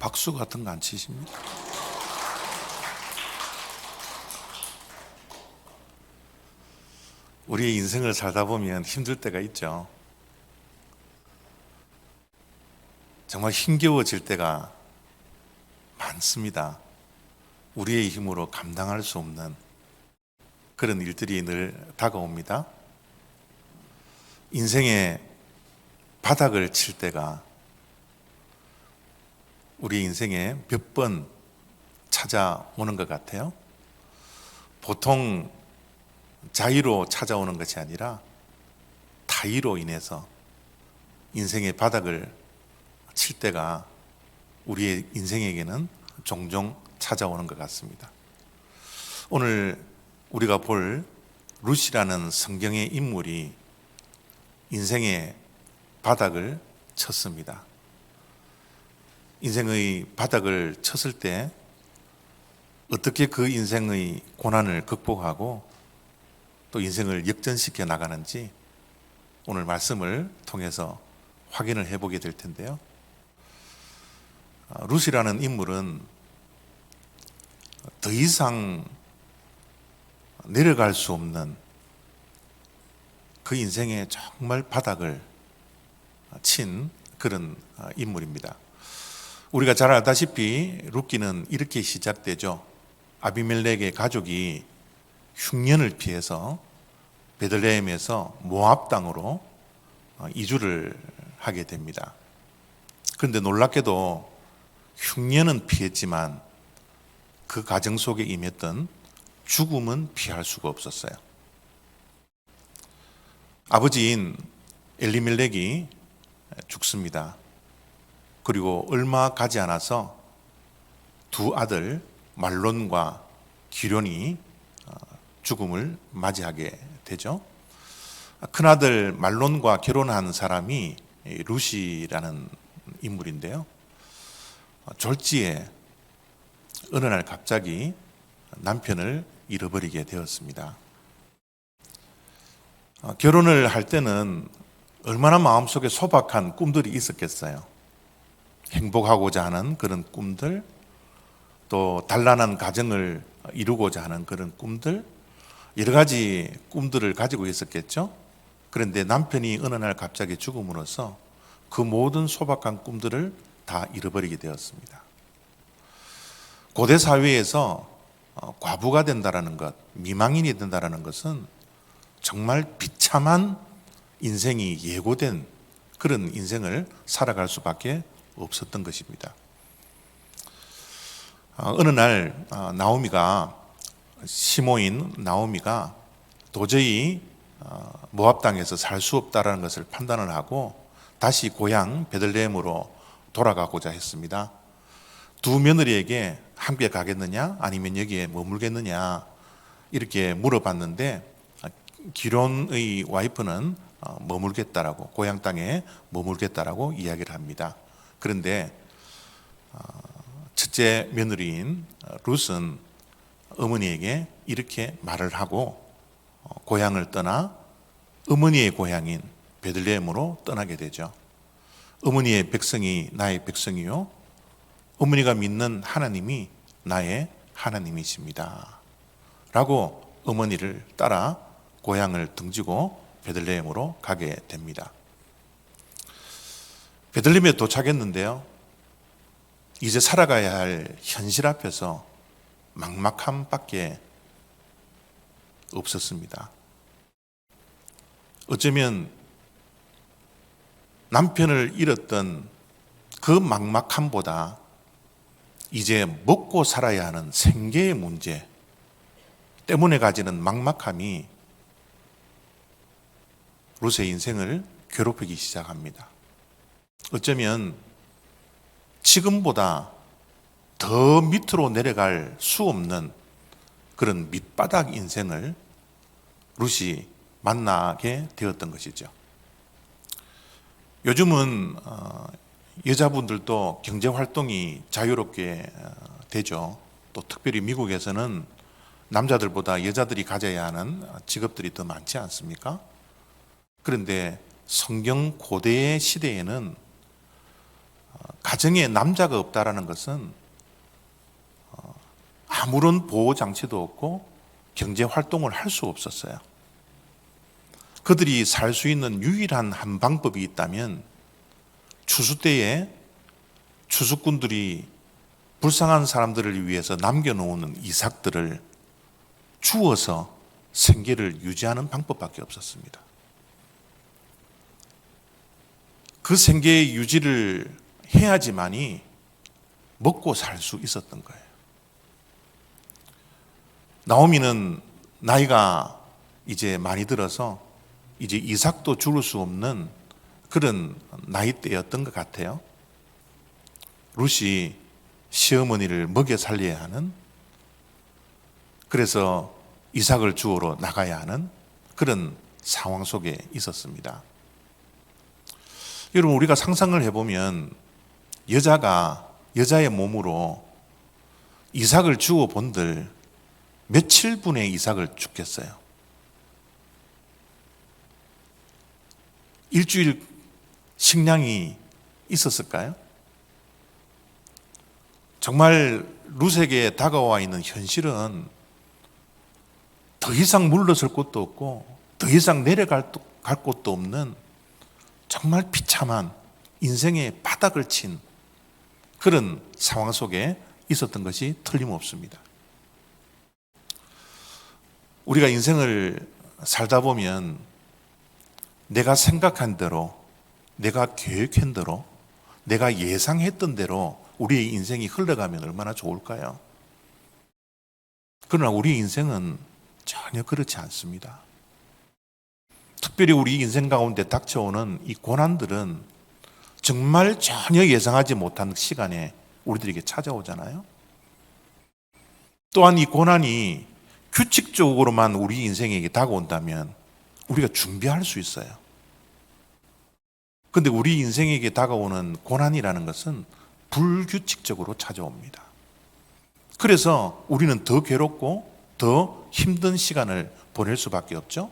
박수 같은 거 안 치십니까? 우리의 인생을 살다 보면 힘들 때가 있죠. 정말 힘겨워질 때가 많습니다. 우리의 힘으로 감당할 수 없는 그런 일들이 늘 다가옵니다. 인생의 바닥을 칠 때가 우리 인생에 몇 번 찾아오는 것 같아요. 보통 자의로 찾아오는 것이 아니라 타의로 인해서 인생의 바닥을 칠 때가 우리의 인생에게는 종종 찾아오는 것 같습니다. 오늘 우리가 볼 룻이라는 성경의 인물이 인생의 바닥을 쳤습니다. 인생의 바닥을 쳤을 때 어떻게 그 인생의 고난을 극복하고 또 인생을 역전시켜 나가는지 오늘 말씀을 통해서 확인을 해보게 될 텐데요. 룻이라는 인물은 더 이상 내려갈 수 없는 그 인생의 정말 바닥을 친 그런 인물입니다. 우리가 잘 알다시피 룻기는 이렇게 시작되죠. 아비멜렉의 가족이 흉년을 피해서 베들레헴에서 모압 땅으로 이주를 하게 됩니다. 그런데 놀랍게도 흉년은 피했지만 그 가정 속에 임했던 죽음은 피할 수가 없었어요. 아버지인 엘리멜렉이 죽습니다. 그리고 얼마 가지 않아서 두 아들 말론과 기련이 죽음을 맞이하게 되죠. 큰아들 말론과 결혼한 사람이 룻이라는 인물인데요. 졸지에 어느 날 갑자기 남편을 잃어버리게 되었습니다. 결혼을 할 때는 얼마나 마음속에 소박한 꿈들이 있었겠어요. 행복하고자 하는 그런 꿈들, 또 단란한 가정을 이루고자 하는 그런 꿈들, 여러 가지 꿈들을 가지고 있었겠죠. 그런데 남편이 어느 날 갑자기 죽음으로써 그 모든 소박한 꿈들을 다 잃어버리게 되었습니다. 고대 사회에서 과부가 된다라는 것, 미망인이 된다라는 것은 정말 비참한 인생이 예고된 그런 인생을 살아갈 수밖에 없었던 것입니다. 어느 날 나오미가 시모인 나오미가 도저히 모압 땅에서 살 수 없다라는 것을 판단을 하고 다시 고향 베들레헴으로 돌아가고자 했습니다. 두 며느리에게 함께 가겠느냐 아니면 여기에 머물겠느냐 이렇게 물어봤는데 기론의 와이프는 머물겠다라고, 고향 땅에 머물겠다라고 이야기를 합니다. 그런데 첫째 며느리인 룻은 어머니에게 이렇게 말을 하고 고향을 떠나 어머니의 고향인 베들레헴으로 떠나게 되죠. 어머니의 백성이 나의 백성이요, 어머니가 믿는 하나님이 나의 하나님이십니다 라고 어머니를 따라 고향을 등지고 베들레헴으로 가게 됩니다. 베들레헴에 도착했는데요, 이제 살아가야 할 현실 앞에서 막막함밖에 없었습니다. 어쩌면 남편을 잃었던 그 막막함보다 이제 먹고 살아야 하는 생계의 문제 때문에 가지는 막막함이 룻의 인생을 괴롭히기 시작합니다. 어쩌면 지금보다 더 밑으로 내려갈 수 없는 그런 밑바닥 인생을 룻이 만나게 되었던 것이죠. 요즘은 여자분들도 경제활동이 자유롭게 되죠. 또 특별히 미국에서는 남자들보다 여자들이 가져야 하는 직업들이 더 많지 않습니까? 그런데 성경 고대의 시대에는 가정에 남자가 없다라는 것은 아무런 보호 장치도 없고 경제 활동을 할 수 없었어요. 그들이 살 수 있는 유일한 한 방법이 있다면 추수 때에 추수꾼들이 불쌍한 사람들을 위해서 남겨놓는 이삭들을 주워서 생계를 유지하는 방법밖에 없었습니다. 그 생계의 유지를 해야지만이 먹고 살 수 있었던 거예요. 나오미는 나이가 이제 많이 들어서 이제 이삭도 줄 수 없는 그런 나이대였던 것 같아요. 룻이 시어머니를 먹여 살려야 하는, 그래서 이삭을 주우러 나가야 하는 그런 상황 속에 있었습니다. 여러분, 우리가 상상을 해보면 여자가 여자의 몸으로 이삭을 주워 본들 며칠분의 이삭을 죽겠어요? 일주일 식량이 있었을까요? 정말 룻에게 다가와 있는 현실은 더 이상 물러설 곳도 없고 더 이상 내려갈 곳도 없는 정말 비참한 인생의 바닥을 친 그런 상황 속에 있었던 것이 틀림없습니다. 우리가 인생을 살다 보면 내가 생각한 대로, 내가 계획한 대로, 내가 예상했던 대로 우리의 인생이 흘러가면 얼마나 좋을까요? 그러나 우리 인생은 전혀 그렇지 않습니다. 특별히 우리 인생 가운데 닥쳐오는 이 고난들은 정말 전혀 예상하지 못한 시간에 우리들에게 찾아오잖아요. 또한 이 고난이 규칙적으로만 우리 인생에게 다가온다면 우리가 준비할 수 있어요. 그런데 우리 인생에게 다가오는 고난이라는 것은 불규칙적으로 찾아옵니다. 그래서 우리는 더 괴롭고 더 힘든 시간을 보낼 수밖에 없죠.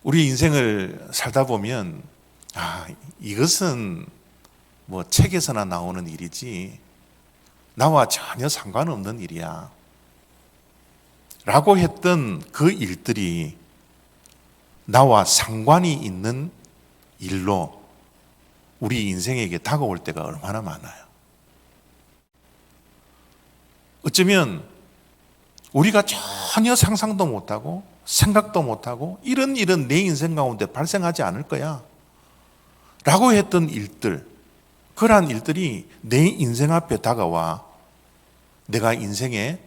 우리 인생을 살다 보면 이것은 뭐 책에서나 나오는 일이지 나와 전혀 상관없는 일이야 라고 했던 그 일들이 나와 상관이 있는 일로 우리 인생에게 다가올 때가 얼마나 많아요. 어쩌면 우리가 전혀 상상도 못하고 생각도 못하고 이런 일은 내 인생 가운데 발생하지 않을 거야 라고 했던 일들, 그러한 일들이 내 인생 앞에 다가와 내가 인생에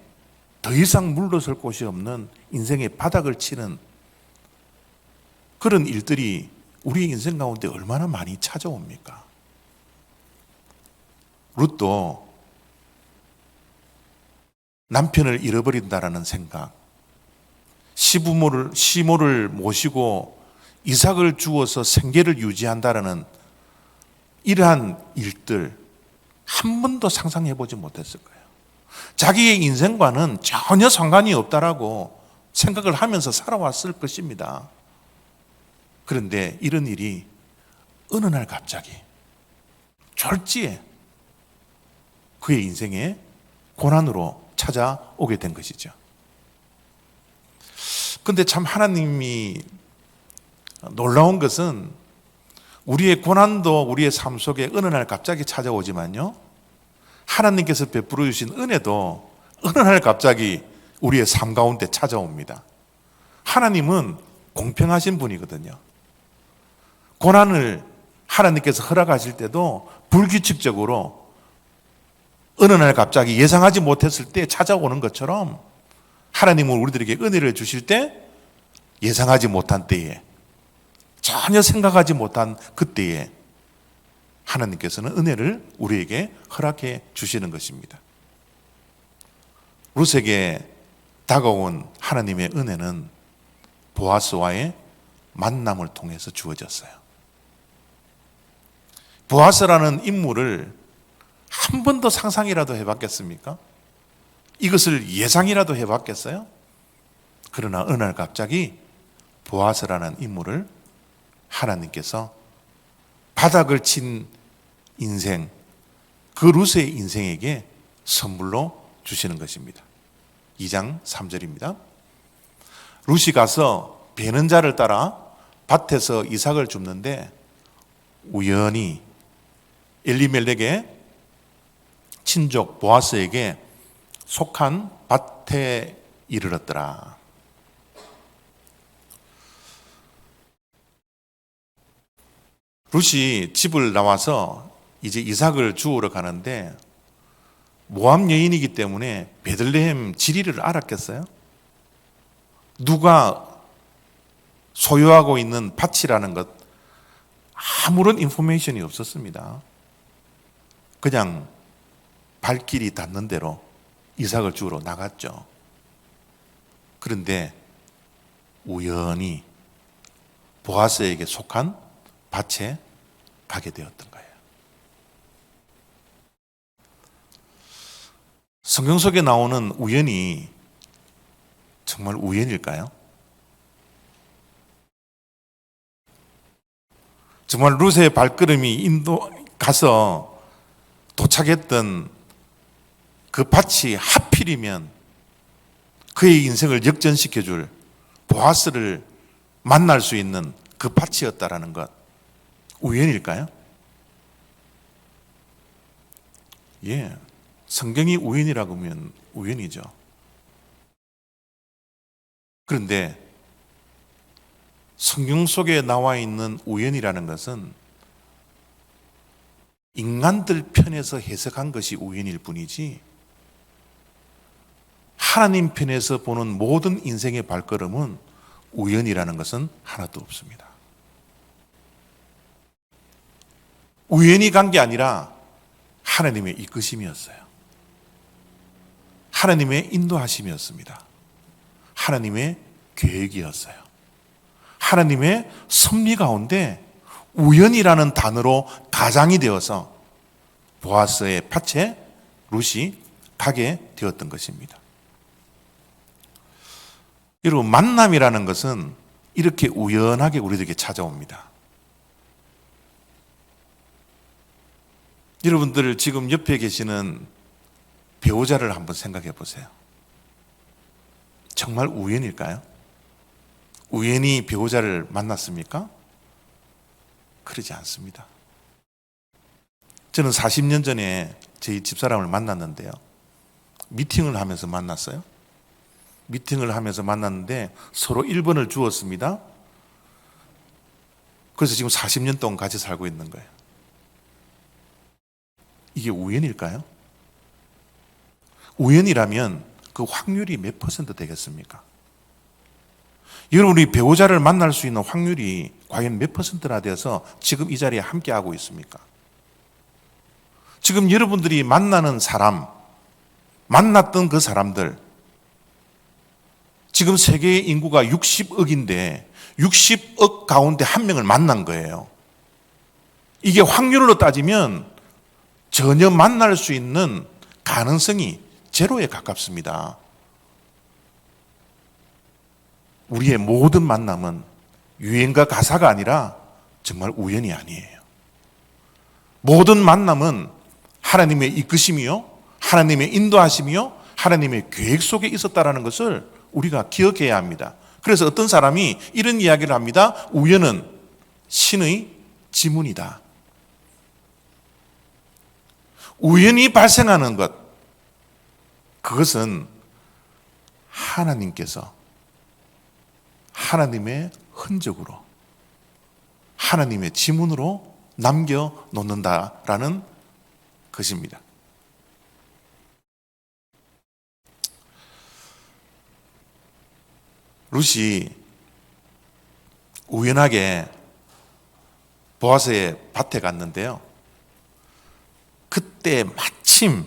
더 이상 물러설 곳이 없는 인생의 바닥을 치는 그런 일들이 우리 인생 가운데 얼마나 많이 찾아옵니까? 룻도 남편을 잃어버린다라는 생각, 시모를 모시고 이삭을 주어서 생계를 유지한다라는 이러한 일들 한 번도 상상해 보지 못했을 거예요. 자기의 인생과는 전혀 상관이 없다라고 생각을 하면서 살아왔을 것입니다. 그런데 이런 일이 어느 날 갑자기 졸지에 그의 인생에 고난으로 찾아오게 된 것이죠. 그런데 참 하나님이 놀라운 것은 우리의 고난도 우리의 삶 속에 어느 날 갑자기 찾아오지만요, 하나님께서 베풀어 주신 은혜도 어느 날 갑자기 우리의 삶 가운데 찾아옵니다. 하나님은 공평하신 분이거든요. 고난을 하나님께서 허락하실 때도 불규칙적으로 어느 날 갑자기 예상하지 못했을 때 찾아오는 것처럼 하나님은 우리들에게 은혜를 주실 때 예상하지 못한 때에, 전혀 생각하지 못한 그때에 하나님께서는 은혜를 우리에게 허락해 주시는 것입니다. 룻에게 다가온 하나님의 은혜는 보아스와의 만남을 통해서 주어졌어요. 보아스라는 인물을 한 번도 상상이라도 해봤겠습니까? 이것을 예상이라도 해봤겠어요? 그러나 어느 날 갑자기 보아스라는 인물을 하나님께서 바닥을 친 인생, 그 룻의 인생에게 선물로 주시는 것입니다. 2장 3절입니다. 룻이 가서 베는 자를 따라 밭에서 이삭을 줍는데 우연히 엘리멜렉의 친족 보아스에게 속한 밭에 이르렀더라. 룻이 집을 나와서 이제 이삭을 주우러 가는데 모압 여인이기 때문에 베들레헴 지리를 알았겠어요? 누가 소유하고 있는 밭이라는 것 아무런 인포메이션이 없었습니다. 그냥 발길이 닿는 대로 이삭을 주우러 나갔죠. 그런데 우연히 보아스에게 속한 밭에 가게 되었던 거예요. 성경 속에 나오는 우연이 정말 우연일까요? 정말 룻의 발걸음이 인도 가서 도착했던 그 밭이 하필이면 그의 인생을 역전시켜줄 보아스를 만날 수 있는 그 밭이었다라는 것, 우연일까요? 예, 성경이 우연이라고 하면 우연이죠. 그런데 성경 속에 나와 있는 우연이라는 것은 인간들 편에서 해석한 것이 우연일 뿐이지 하나님 편에서 보는 모든 인생의 발걸음은 우연이라는 것은 하나도 없습니다. 우연히 간 게 아니라 하나님의 이끄심이었어요. 하나님의 인도하심이었습니다. 하나님의 계획이었어요. 하나님의 섭리 가운데 우연이라는 단어로 가장이 되어서 보아스의 밭에 룻이 가게 되었던 것입니다. 여러분, 만남이라는 것은 이렇게 우연하게 우리들에게 찾아옵니다. 여러분들 지금 옆에 계시는 배우자를 한번 생각해 보세요. 정말 우연일까요? 우연히 배우자를 만났습니까? 그러지 않습니다. 저는 40년 전에 저희 집사람을 만났는데요. 미팅을 하면서 만났어요. 미팅을 하면서 만났는데 서로 1번을 주었습니다. 그래서 지금 40년 동안 같이 살고 있는 거예요. 이게 우연일까요? 우연이라면 그 확률이 몇 퍼센트 되겠습니까? 여러분이 배우자를 만날 수 있는 확률이 과연 몇 퍼센트나 되어서 지금 이 자리에 함께하고 있습니까? 지금 여러분들이 만나는 사람, 만났던 그 사람들, 지금 세계의 인구가 60억인데 60억 가운데 한 명을 만난 거예요. 이게 확률로 따지면 전혀 만날 수 있는 가능성이 제로에 가깝습니다. 우리의 모든 만남은 유행과 가사가 아니라 정말 우연이 아니에요. 모든 만남은 하나님의 이끄심이요, 하나님의 인도하심이요, 하나님의 계획 속에 있었다라는 것을 우리가 기억해야 합니다. 그래서 어떤 사람이 이런 이야기를 합니다. 우연은 신의 지문이다. 우연히 발생하는 것, 그것은 하나님께서 하나님의 흔적으로, 하나님의 지문으로 남겨놓는다라는 것입니다. 룻이 우연하게 보아스의 밭에 갔는데요. 그때 마침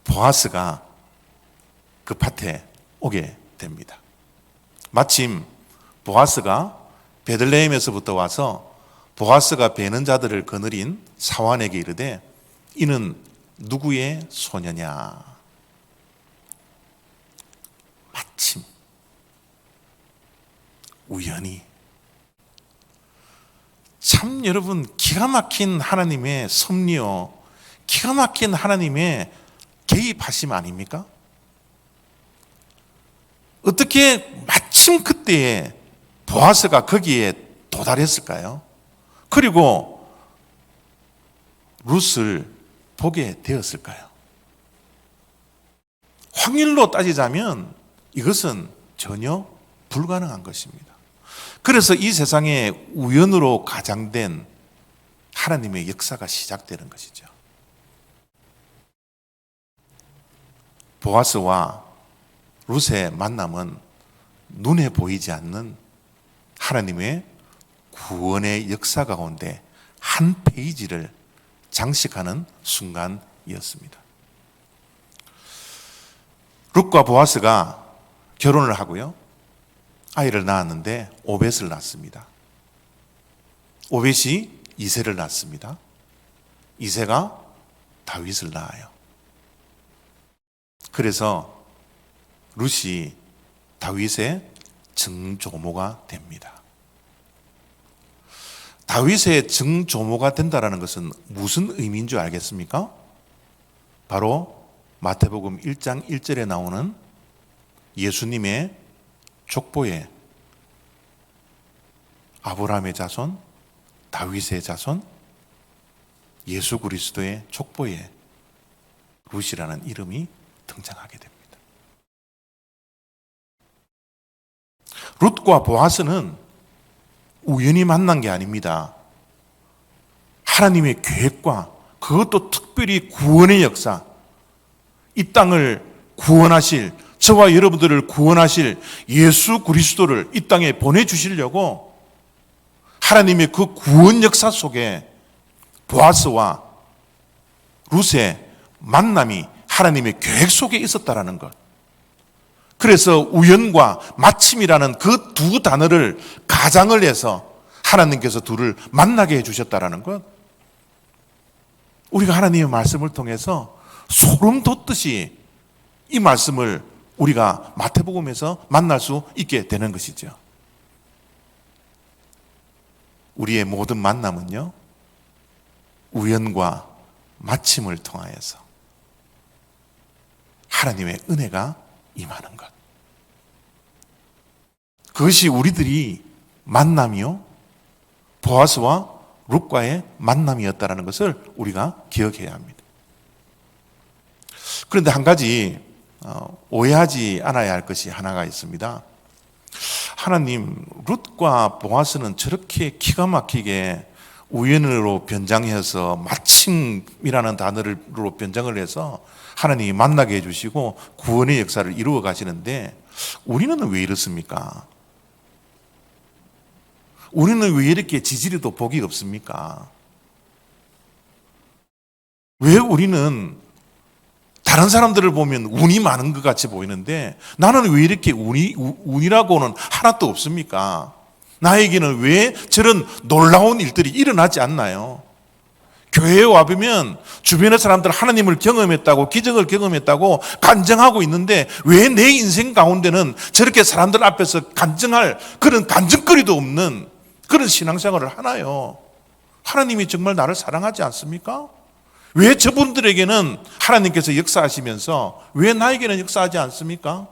보아스가 그 밭에 오게 됩니다. 마침 보아스가 베들레헴에서부터 와서 보아스가 베는 자들을 거느린 사환에게 이르되 이는 누구의 소녀냐? 마침 우연히 참 여러분 기가 막힌 하나님의 섭리요, 기가 막힌 하나님의 개입하심 아닙니까? 어떻게 마침 그때에 보아스가 거기에 도달했을까요? 그리고 룻을 보게 되었을까요? 확률로 따지자면 이것은 전혀 불가능한 것입니다. 그래서 이 세상에 우연으로 가장된 하나님의 역사가 시작되는 것이죠. 보아스와 룻의 만남은 눈에 보이지 않는 하나님의 구원의 역사 가운데 한 페이지를 장식하는 순간이었습니다. 룻과 보아스가 결혼을 하고요, 아이를 낳았는데 오벳을 낳습니다. 오벳이 이새를 낳습니다. 이새가 다윗을 낳아요. 그래서 룻이 다윗의 증조모가 됩니다. 다윗의 증조모가 된다는 것은 무슨 의미인 줄 알겠습니까? 바로 마태복음 1장 1절에 나오는 예수님의 족보에 아브라함의 자손, 다윗의 자손, 예수 그리스도의 족보에 룻이라는 이름이 등장하게 됩니다. 룻과 보아스는 우연히 만난 게 아닙니다. 하나님의 계획과 그것도 특별히 구원의 역사, 이 땅을 구원하실, 저와 여러분들을 구원하실 예수 그리스도를 이 땅에 보내주시려고 하나님의 그 구원 역사 속에 보아스와 룻의 만남이 하나님의 계획 속에 있었다라는 것. 그래서 우연과 마침이라는 그 두 단어를 가장을 해서 하나님께서 둘을 만나게 해주셨다라는 것. 우리가 하나님의 말씀을 통해서 소름 돋듯이 이 말씀을 우리가 마태복음에서 만날 수 있게 되는 것이죠. 우리의 모든 만남은요, 우연과 마침을 통하여서 하나님의 은혜가 임하는 것. 그것이 우리들이 만남이요, 보아스와 룻과의 만남이었다는 것을 우리가 기억해야 합니다. 그런데 한 가지 오해하지 않아야 할 것이 하나가 있습니다. 하나님, 룻과 보아스는 저렇게 기가 막히게 우연으로 변장해서 마침이라는 단어로 변장을 해서 하나님이 만나게 해주시고 구원의 역사를 이루어 가시는데 우리는 왜 이렇습니까? 우리는 왜 이렇게 지지리도 복이 없습니까? 왜 우리는 다른 사람들을 보면 운이 많은 것 같이 보이는데 나는 왜 이렇게 운이라고는 하나도 없습니까? 나에게는 왜 저런 놀라운 일들이 일어나지 않나요? 교회에 와보면 주변의 사람들 하나님을 경험했다고, 기적을 경험했다고 간증하고 있는데 왜 내 인생 가운데는 저렇게 사람들 앞에서 간증할 그런 간증거리도 없는 그런 신앙생활을 하나요? 하나님이 정말 나를 사랑하지 않습니까? 왜 저분들에게는 하나님께서 역사하시면서 왜 나에게는 역사하지 않습니까?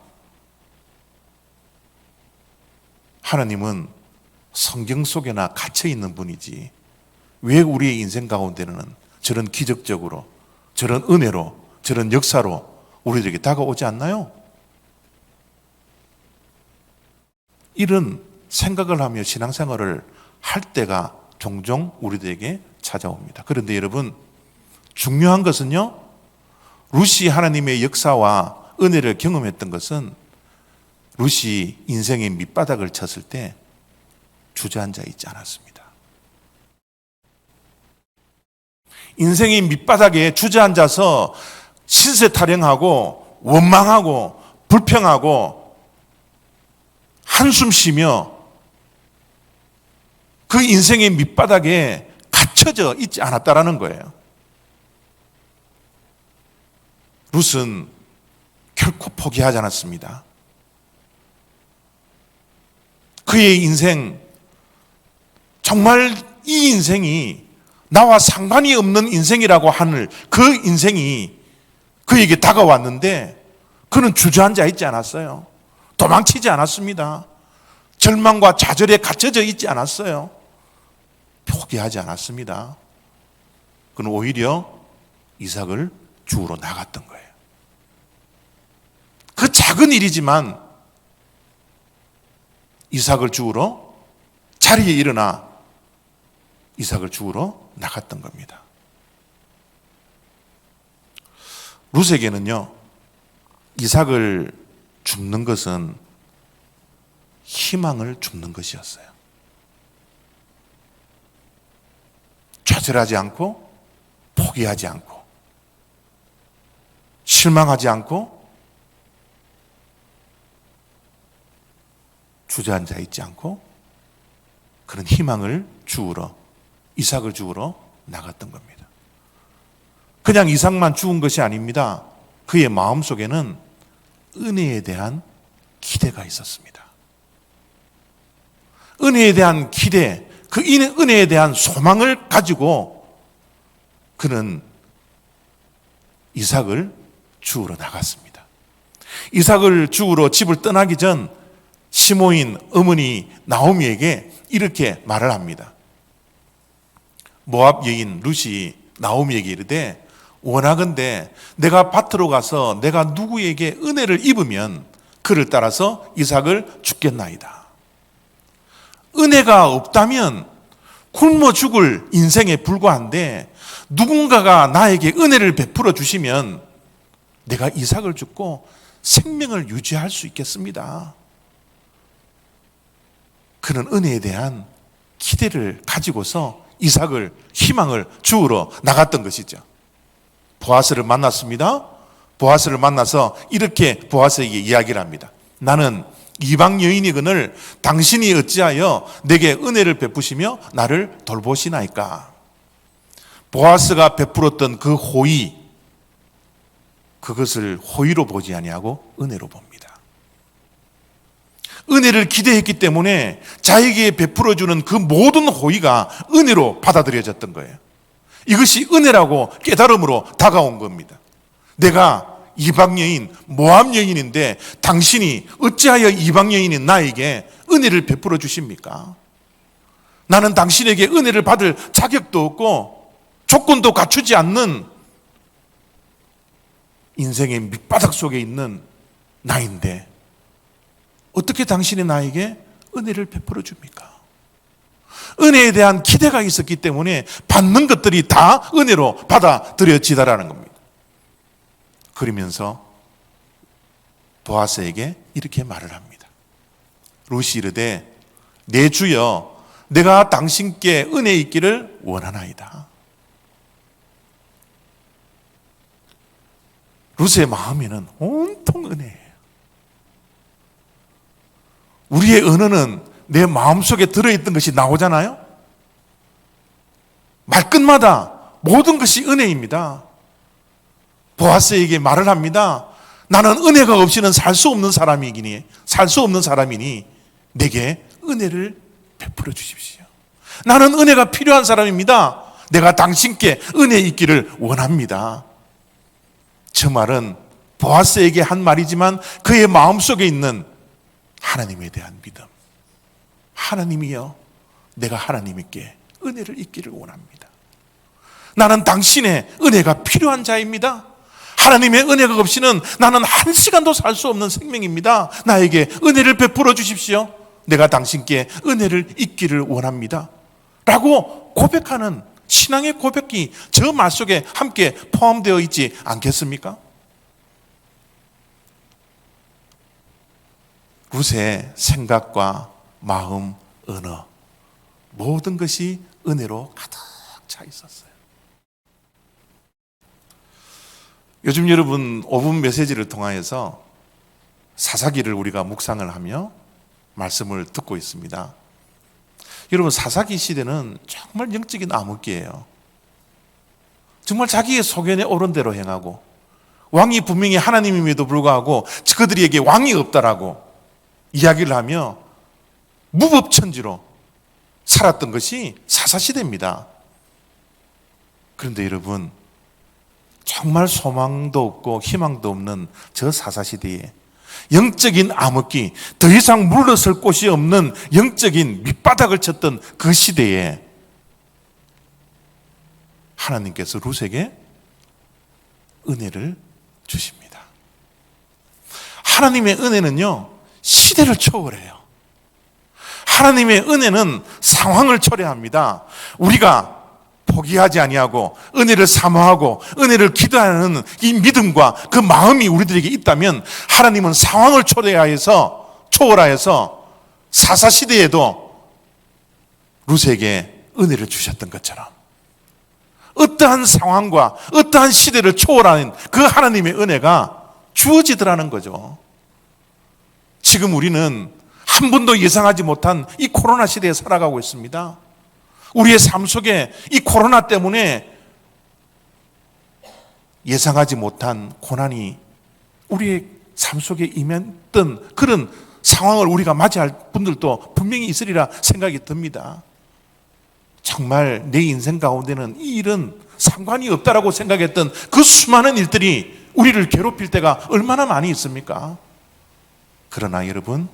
하나님은 성경 속에나 갇혀 있는 분이지 왜 우리의 인생 가운데는 저런 기적적으로, 저런 은혜로, 저런 역사로 우리들에게 다가오지 않나요? 이런 생각을 하며 신앙생활을 할 때가 종종 우리들에게 찾아옵니다. 그런데 여러분, 중요한 것은요, 룻이 하나님의 역사와 은혜를 경험했던 것은 룻이 인생의 밑바닥을 쳤을 때 주저앉아 있지 않았습니다. 인생의 밑바닥에 주저앉아서 신세 타령하고 원망하고 불평하고 한숨 쉬며 그 인생의 밑바닥에 갇혀져 있지 않았다라는 거예요. 룻은 결코 포기하지 않았습니다. 그의 인생, 정말 이 인생이 나와 상관이 없는 인생이라고 하는 그 인생이 그에게 다가왔는데 그는 주저앉아 있지 않았어요. 도망치지 않았습니다. 절망과 좌절에 갇혀져 있지 않았어요. 포기하지 않았습니다. 그는 오히려 이삭을 주우러 나갔던 거예요. 그 작은 일이지만 이삭을 주우러 자리에 일어나 이삭을 주우러 나갔던 겁니다. 룻에게는요, 이삭을 줍는 것은 희망을 줍는 것이었어요. 좌절하지 않고 포기하지 않고 실망하지 않고 주저앉아 있지 않고 그런 희망을 주우러, 이삭을 주우러 나갔던 겁니다. 그냥 이삭만 주운 것이 아닙니다. 그의 마음속에는 은혜에 대한 기대가 있었습니다. 은혜에 대한 기대, 그 은혜에 대한 소망을 가지고 그는 이삭을 주우러 나갔습니다. 이삭을 주우러 집을 떠나기 전 시므온 어머니 나오미에게 이렇게 말을 합니다. 모압 여인 룻이 나오미에게 이르되 원하건대 내가 밭으로 가서 내가 누구에게 은혜를 입으면 그를 따라서 이삭을 죽겠나이다. 은혜가 없다면 굶어 죽을 인생에 불과한데 누군가가 나에게 은혜를 베풀어 주시면 내가 이삭을 죽고 생명을 유지할 수 있겠습니다. 그는 은혜에 대한 기대를 가지고서 이삭을, 희망을 주우러 나갔던 것이죠. 보아스를 만났습니다. 보아스를 만나서 이렇게 보아스에게 이야기를 합니다. 나는 이방 여인이거늘 당신이 어찌하여 내게 은혜를 베푸시며 나를 돌보시나이까. 보아스가 베풀었던 그 호의, 그것을 호의로 보지 아니하고 은혜로 봅니다. 은혜를 기대했기 때문에 자에게 베풀어주는 그 모든 호의가 은혜로 받아들여졌던 거예요. 이것이 은혜라고 깨달음으로 다가온 겁니다. 내가 이방 여인, 모압 여인인데 당신이 어찌하여 이방 여인인 나에게 은혜를 베풀어 주십니까? 나는 당신에게 은혜를 받을 자격도 없고 조건도 갖추지 않는 인생의 밑바닥 속에 있는 나인데 어떻게 당신이 나에게 은혜를 베풀어 줍니까? 은혜에 대한 기대가 있었기 때문에 받는 것들이 다 은혜로 받아들여지다라는 겁니다. 그러면서 보아스에게 이렇게 말을 합니다. 룻이 이르되 내 주여 내가 당신께 은혜 있기를 원하나이다. 룻의 마음에는 온통 은혜예요. 우리의 언어는 내 마음속에 들어있던 것이 나오잖아요. 말끝마다 모든 것이 은혜입니다. 보아스에게 말을 합니다. 나는 은혜가 없이는 살 수 없는 사람이니 내게 은혜를 베풀어 주십시오. 나는 은혜가 필요한 사람입니다. 내가 당신께 은혜 있기를 원합니다. 저 말은 보아스에게 한 말이지만 그의 마음속에 있는 하나님에 대한 믿음. 하나님이여, 내가 하나님께 은혜를 잊기를 원합니다. 나는 당신의 은혜가 필요한 자입니다. 하나님의 은혜가 없이는 나는 한 시간도 살 수 없는 생명입니다. 나에게 은혜를 베풀어 주십시오. 내가 당신께 은혜를 잊기를 원합니다. 라고 고백하는 신앙의 고백이 저 말 속에 함께 포함되어 있지 않겠습니까? 룻의 생각과 마음, 언어, 모든 것이 은혜로 가득 차 있었어요. 요즘 여러분 5분 메시지를 통하여서 사사기를 우리가 묵상을 하며 말씀을 듣고 있습니다. 여러분 사사기 시대는 정말 영적인 암흑기예요. 정말 자기의 소견에 옳은 대로 행하고 왕이 분명히 하나님임에도 불구하고 그들에게 왕이 없다라고 이야기를 하며 무법천지로 살았던 것이 사사시대입니다. 그런데 여러분, 정말 소망도 없고 희망도 없는 저 사사시대에 영적인 암흑기, 더 이상 물러설 곳이 없는 영적인 밑바닥을 쳤던 그 시대에 하나님께서 룻에게 은혜를 주십니다. 하나님의 은혜는요, 시대를 초월해요. 하나님의 은혜는 상황을 초래합니다. 우리가 포기하지 아니하고 은혜를 사모하고 은혜를 기도하는 이 믿음과 그 마음이 우리들에게 있다면 하나님은 상황을 초월하여서 사사시대에도 룻에게 은혜를 주셨던 것처럼 어떠한 상황과 어떠한 시대를 초월하는 그 하나님의 은혜가 주어지더라는 거죠. 지금 우리는 한 번도 예상하지 못한 이 코로나 시대에 살아가고 있습니다. 우리의 삶 속에 이 코로나 때문에 예상하지 못한 고난이 우리의 삶 속에 임했던 그런 상황을 우리가 맞이할 분들도 분명히 있으리라 생각이 듭니다. 정말 내 인생 가운데는 이 일은 상관이 없다라고 생각했던 그 수많은 일들이 우리를 괴롭힐 때가 얼마나 많이 있습니까? 그러나 여러분,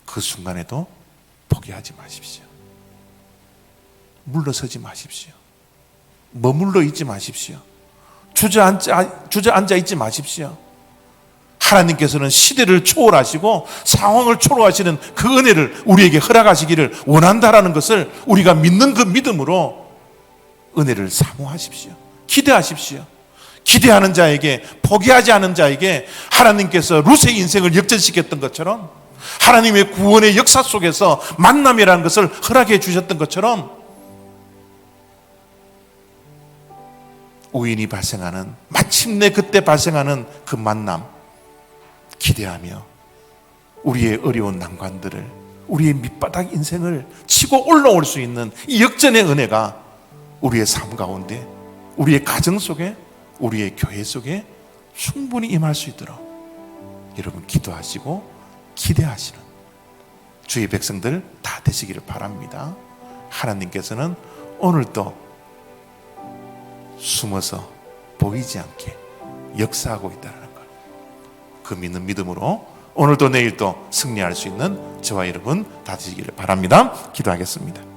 그 순간에도 포기하지 마십시오. 물러서지 마십시오. 머물러 있지 마십시오. 주저앉아 있지 마십시오. 하나님께서는 시대를 초월하시고 상황을 초월하시는 그 은혜를 우리에게 허락하시기를 원한다라는 것을 우리가 믿는 그 믿음으로 은혜를 사모하십시오. 기대하십시오. 기대하는 자에게, 포기하지 않은 자에게 하나님께서 룻의 인생을 역전시켰던 것처럼, 하나님의 구원의 역사 속에서 만남이라는 것을 허락해 주셨던 것처럼, 우연히 발생하는, 마침내 그때 발생하는 그 만남 기대하며 우리의 어려운 난관들을, 우리의 밑바닥 인생을 치고 올라올 수 있는 이 역전의 은혜가 우리의 삶 가운데, 우리의 가정 속에, 우리의 교회 속에 충분히 임할 수 있도록 여러분 기도하시고 기대하시는 주의 백성들 다 되시기를 바랍니다. 하나님께서는 오늘도 숨어서 보이지 않게 역사하고 있다는 것, 그 믿는 믿음으로 오늘도 내일도 승리할 수 있는 저와 여러분 다 되시기를 바랍니다. 기도하겠습니다.